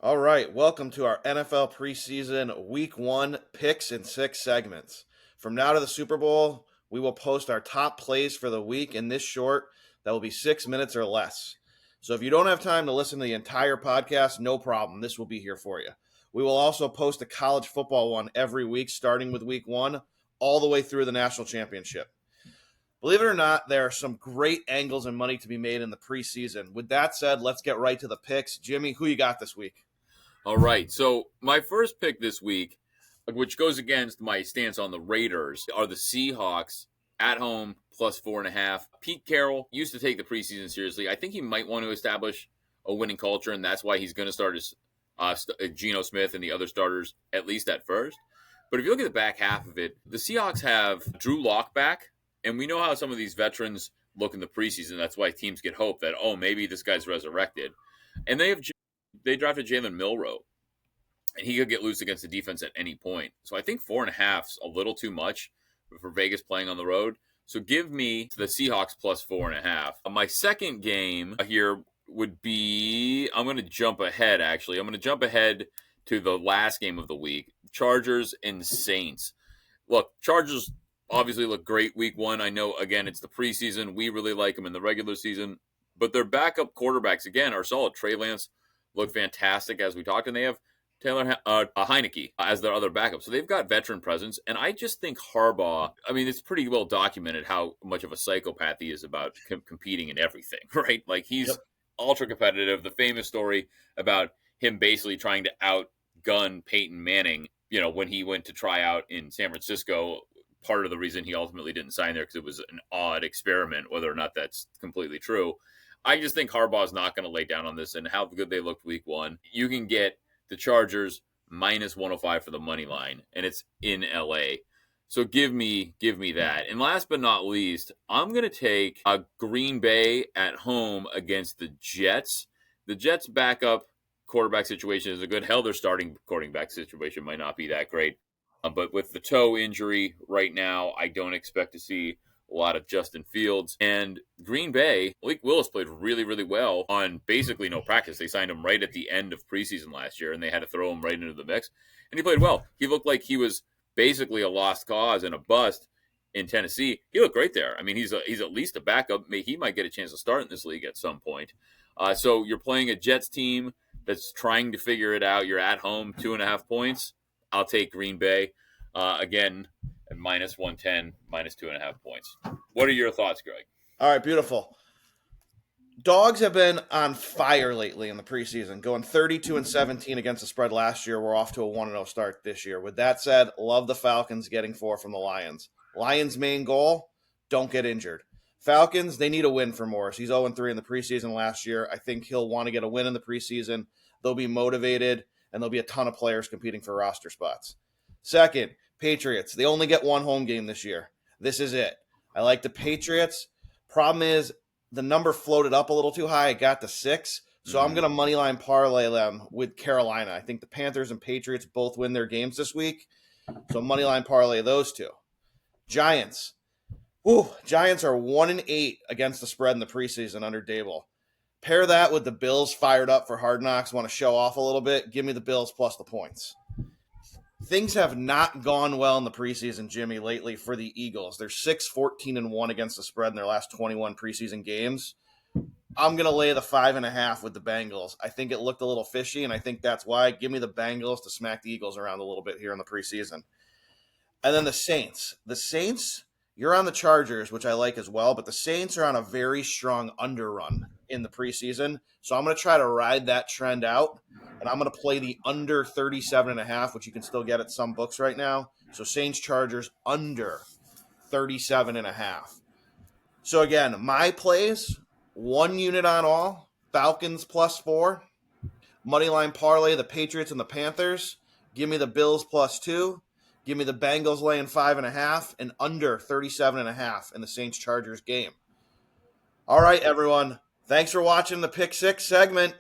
All right, welcome to our NFL preseason week 1 picks in 6 segments. From now to the Super Bowl, we will post our top plays for the week in this short that will be 6 minutes or less. So if you don't have time to listen to the entire podcast, no problem. This will be here for you. We will also post a college football one every week, starting with week 1 all the way through the national championship. Believe it or not, there are some great angles and money to be made in the preseason. With that said, let's get right to the picks. Jimmy, who you got this week? All right. So my first pick this week, which goes against my stance on the Raiders, are the Seahawks at home plus 4.5. Pete Carroll used to take the preseason seriously. I think he might want to establish a winning culture, and that's why he's going to start his Geno Smith and the other starters at least at first. But if you look at the back half of it, the Seahawks have Drew Lock back, and we know how some of these veterans look in the preseason. That's why teams get hope that, oh, maybe this guy's resurrected. And they drafted Jalen Milroe, and he could get loose against the defense at any point. So I think 4.5's a little too much for Vegas playing on the road. So give me the Seahawks plus 4.5. My second game here would be, I'm going to jump ahead, actually. I'm going to jump ahead to the last game of the week, Chargers and Saints. Look, Chargers obviously look great week 1. I know, again, it's the preseason. We really like them in the regular season. But their backup quarterbacks, again, are solid. Trey Lance look fantastic as we talked, and they have Taylor Heineke as their other backup. So they've got veteran presence, and I just think Harbaugh, I mean, it's pretty well documented how much of a psychopath he is about competing in everything, right? Like, he's ultra competitive. The famous story about him basically trying to outgun Peyton Manning, when he went to try out in San Francisco. Part of the reason he ultimately didn't sign there because it was an odd experiment, whether or not that's completely true. I just think Harbaugh's not going to lay down on this, and how good they looked week 1. You can get the Chargers minus 105 for the money line, and it's in LA. So give me that. And last but not least, I'm going to take a Green Bay at home against the Jets. The Jets' backup quarterback situation is a good. Hell, their starting quarterback situation might not be that great. But with the toe injury right now, I don't expect to see a lot of Justin Fields. And Green Bay, Malik Willis played really, really well on basically no practice. They signed him right at the end of preseason last year, and they had to throw him right into the mix. And he played well. He looked like he was basically a lost cause and a bust in Tennessee. He looked great there. I mean, he's at least a backup. He might get a chance to start in this league at some point. So you're playing a Jets team that's trying to figure it out. You're at home, 2.5 points. I'll take Green Bay. Again, at minus 110, minus 2.5 points. What are your thoughts, Greg? All right, beautiful. Dogs have been on fire lately in the preseason, going 32-17 against the spread last year. We're off to a 1-0 start this year. With that said, love the Falcons getting 4 from the Lions. Lions' main goal, don't get injured. Falcons, they need a win for Morris. He's 0-3 in the preseason last year. I think he'll want to get a win in the preseason. They'll be motivated, and there'll be a ton of players competing for roster spots. Second, Patriots. They only get one home game this year. This is it. I like the Patriots. Problem is, the number floated up a little too high. It got to 6. So I'm going to moneyline parlay them with Carolina. I think the Panthers and Patriots both win their games this week. So moneyline parlay those two. Giants. Giants are 1-8 against the spread in the preseason under Dable. Pair that with the Bills fired up for Hard Knocks, want to show off a little bit. Give me the Bills plus the points. Things have not gone well in the preseason, Jimmy, lately for the Eagles. They're 6-14-1 against the spread in their last 21 preseason games. I'm going to lay the 5.5 with the Bengals. I think it looked a little fishy, and I think that's why. Give me the Bengals to smack the Eagles around a little bit here in the preseason. And then the Saints. The Saints, you're on the Chargers, which I like as well, but the Saints are on a very strong underrun in the preseason. So I'm going to try to ride that trend out. And I'm going to play the under 37.5, which you can still get at some books right now. So Saints Chargers under 37.5. So again, my plays, 1 unit on all, Falcons plus 4. Moneyline parlay, the Patriots and the Panthers. Give me the Bills plus 2. Give me the Bengals laying 5.5 and under 37.5 in the Saints Chargers game. All right, everyone. Thanks for watching the Pick 6 segment.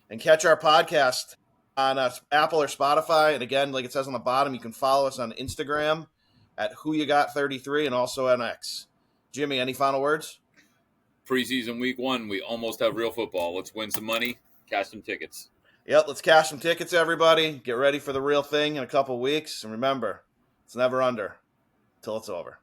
And catch our podcast on Apple or Spotify. And again, like it says on the bottom, you can follow us on Instagram at WhoYouGot33 and also on X. Jimmy, any final words? Preseason week 1, we almost have real football. Let's win some money, cash some tickets. Yep, let's cash some tickets, everybody. Get ready for the real thing in a couple weeks. And remember, it's never under till it's over.